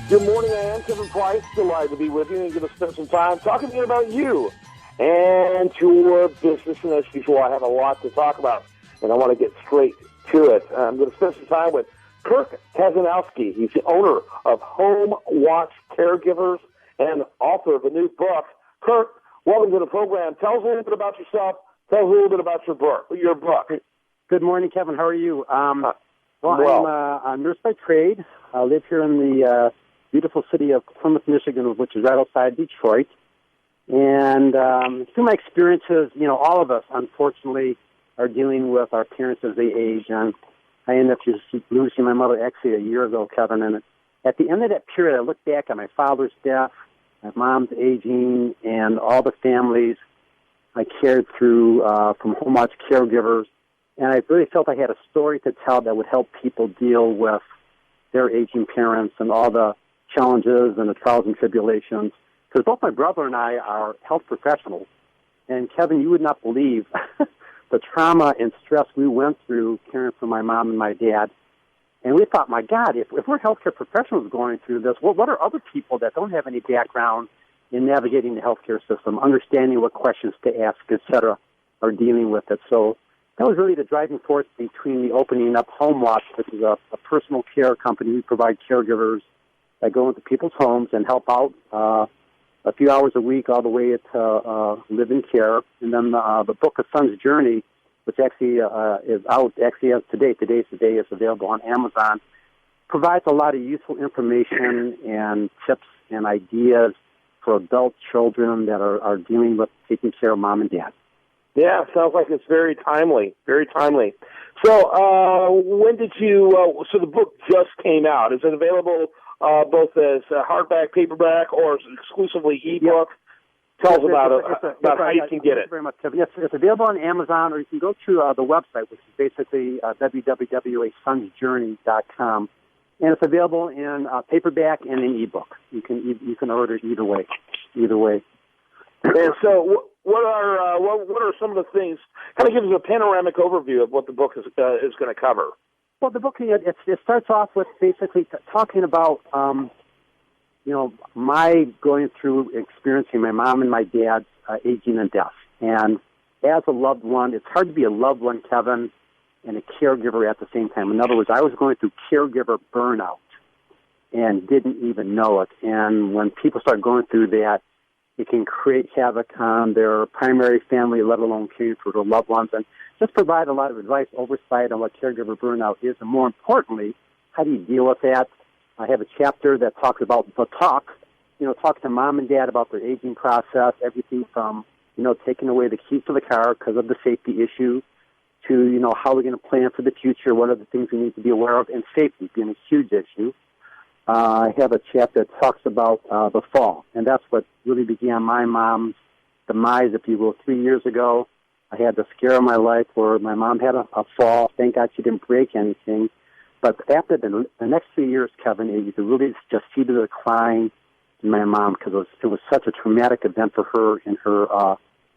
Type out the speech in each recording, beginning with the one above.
Good morning, I am Kevin Price. Delighted to be with you and going to spend some time talking to you about you and your business. And as usual, I have a lot to talk about, and I want to get straight to it. I'm going to spend some time with Kirk Kazanowski. He's the owner of Home Watch Caregivers and author of a new book. Kirk, welcome to the program. Tell us a little bit about yourself. Tell us a little bit about your book. Good morning, Kevin. How are you? I'm a nurse by trade. I live here in the beautiful city of Plymouth, Michigan, which is right outside Detroit. And through my experiences, all of us, unfortunately, are dealing with our parents as they age. And I ended up just losing my mother actually a year ago, Kevin. And at the end of that period, I looked back at my father's death, my mom's aging, and all the families I cared through from Home Watch Caregivers. And I really felt I had a story to tell that would help people deal with their aging parents and all the challenges and the trials and tribulations. Because both my brother and I are health professionals. And, Kevin, you would not believe the trauma and stress we went through caring for my mom and my dad. And we thought, my God, if we're healthcare professionals going through this, what are other people that don't have any background in navigating the healthcare system, understanding what questions to ask, et cetera, are dealing with it? So that was really the driving force between the opening up Home Watch, which is a personal care company. We provide caregivers that go into people's homes and help out a few hours a week all the way to live-in care. And then the book, A Son's Journey, which actually is out actually as today. Today's the day. It's available on Amazon. Provides a lot of useful information and tips and ideas for adult children that are dealing with taking care of mom and dad. Yeah, sounds like it's very timely, very timely. So when did you, so the book just came out. Is it available both as hardback, paperback, or exclusively ebook? Tell us about how you can get it. Thank you very much, Kevin. Yes, it's available on Amazon, or you can go to the website, which is basically www.asonsjourney.com. And it's available in paperback and in ebook. You can order it either way. And so, what are some of the things? Kind of give us a panoramic overview of what the book is going to cover. Well, the book it starts off with basically talking about my going through experiencing my mom and my dad's aging and death. And as a loved one, it's hard to be a loved one, Kevin, and a caregiver at the same time. In other words, I was going through caregiver burnout and didn't even know it. And when people start going through that, it can create havoc on their primary family, let alone caring for their loved ones, and just provide a lot of advice, oversight on what caregiver burnout is, and more importantly, how do you deal with that? I have a chapter that talks about the talk to mom and dad about their aging process, everything from, taking away the keys to the car because of the safety issue to, how we're going to plan for the future, what are the things we need to be aware of, and safety being a huge issue. I have a chapter that talks about the fall, and that's what really began my mom's demise, if you will, 3 years ago. I had the scare of my life where my mom had a fall. Thank God she didn't break anything. But after the next 3 years, Kevin, you could really just see the decline in my mom because it was such a traumatic event for her in her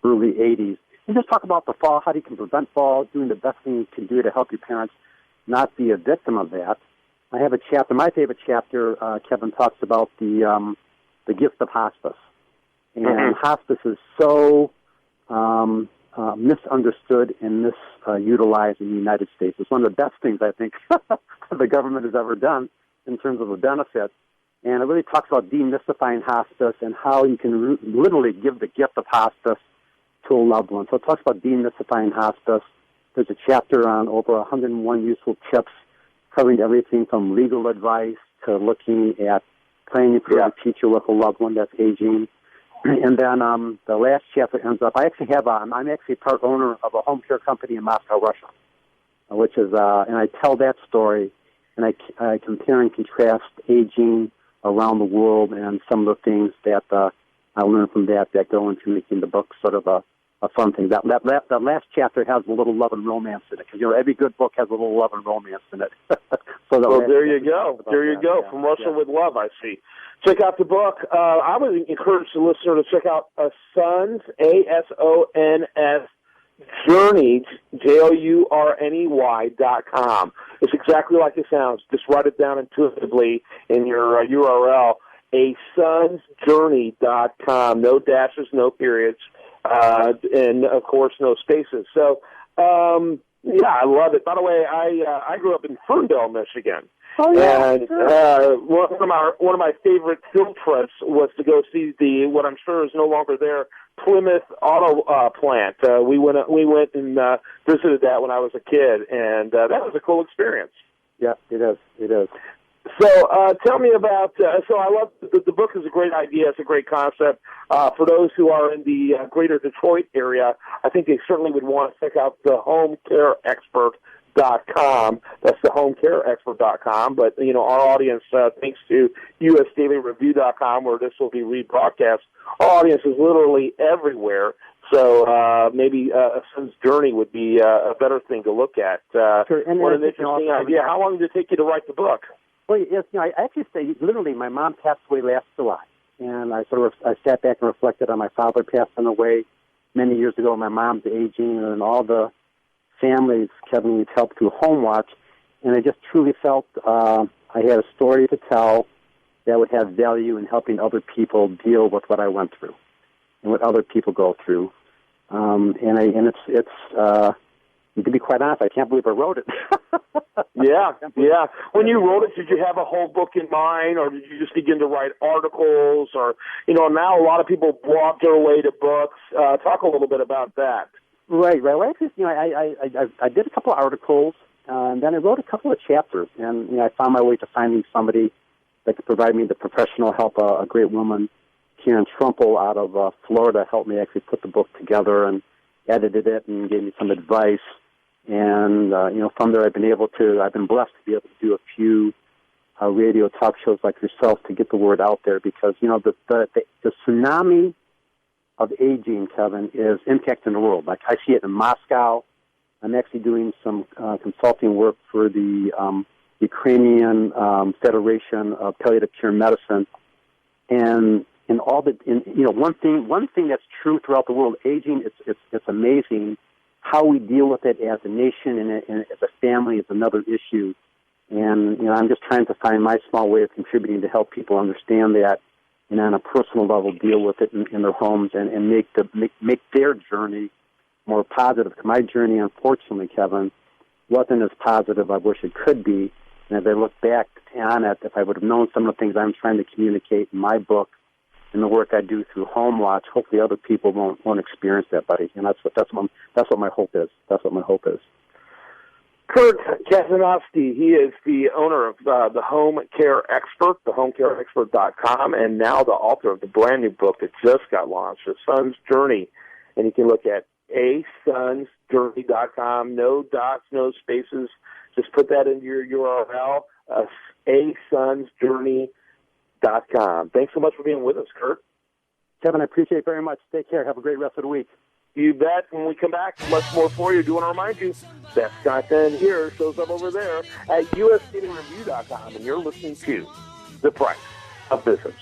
early 80s. And just talk about the fall, how you can prevent falls, doing the best thing you can do to help your parents not be a victim of that. I have a chapter, my favorite chapter, Kevin, talks about the gift of hospice. And hospice is so misunderstood and misutilized in the United States. It's one of the best things, I think, the government has ever done in terms of the benefits. And it really talks about demystifying hospice and how you can literally give the gift of hospice to a loved one. So it talks about demystifying hospice. There's a chapter on over 101 useful tips covering everything from legal advice to looking at planning for the future with a loved one that's aging. And then the last chapter ends up, I'm actually part owner of a home care company in Moscow, Russia, which is, and I tell that story, and I compare and contrast aging around the world and some of the things that I learned from that go into making the book sort of a fun thing. That last chapter has a little love and romance in it, because every good book has a little love and romance in it. There you go. From Russia with Love, I see. Check out the book. I would encourage the listener to check out A Sons, ASONS Journey, JOURNEY.com. It's exactly like it sounds. Just write it down intuitively in your URL. asonsjourney.com. No dashes, no periods, and, of course, no spaces. So, yeah, I love it. By the way, I grew up in Ferndale, Michigan. Oh, yeah. And one of my favorite field trips was to go see what I'm sure is no longer there, Plymouth Auto plant. We went and visited that when I was a kid, and that was a cool experience. Yeah, it is. It is. So tell me about, so I love, the book is a great idea. It's a great concept. For those who are in the greater Detroit area, I think they certainly would want to check out the homecareexpert.com. That's the homecareexpert.com. But, you know, our audience, thanks to usdailyreview.com, where this will be rebroadcast, our audience is literally everywhere. So maybe a son's journey would be a better thing to look at. Sure. And what an interesting idea. How long did it take you to write the book? Well, yes, you know, I actually say, literally, my mom passed away last July. And I sat back and reflected on my father passing away many years ago, my mom's aging, and all the families, Kevin, we've helped through Home Watch. And I just truly felt I had a story to tell that would have value in helping other people deal with what I went through and what other people go through. To be quite honest, I can't believe I wrote it. Yeah. When you wrote it, did you have a whole book in mind, or did you just begin to write articles? Or, you know, now a lot of people blog their way to books. Talk a little bit about that. Right. Well, actually, you know, I did a couple of articles, and then I wrote a couple of chapters, and you know, I found my way to finding somebody that could provide me the professional help. A great woman, Karen Trumple, out of Florida, helped me actually put the book together and edited it and gave me some advice. And, you know, from there I've been blessed to be able to do a few radio talk shows like yourself to get the word out there because, you know, the tsunami of aging, Kevin, is impacting the world. Like I see it in Moscow. I'm actually doing some consulting work for the Ukrainian Federation of Palliative Care Medicine. And one thing that's true throughout the world, aging, it's amazing. How we deal with it as a nation and as a family is another issue. And, you know, I'm just trying to find my small way of contributing to help people understand that and on a personal level deal with it in their homes and make their journey more positive. My journey, unfortunately, Kevin, wasn't as positive as I wish it could be. And as I look back on it, if I would have known some of the things I'm trying to communicate in my book and the work I do through Home Watch, hopefully other people won't experience that, buddy. And that's what my hope is. That's what my hope is. Kurt Kazanowski, he is the owner of the Home Care Expert, the homecareexpert.com, and now the author of the brand new book that just got launched, The Son's Journey. And you can look at asonsjourney.com, no dots, no spaces. Just put that into your URL, asonsjourney.com. Thanks so much for being with us, Kurt. Kevin, I appreciate it very much. Take care. Have a great rest of the week. You bet. When we come back, much more for you. I do want to remind you, best content here shows up over there at usdailyreview.com, and you're listening to The Price of Business.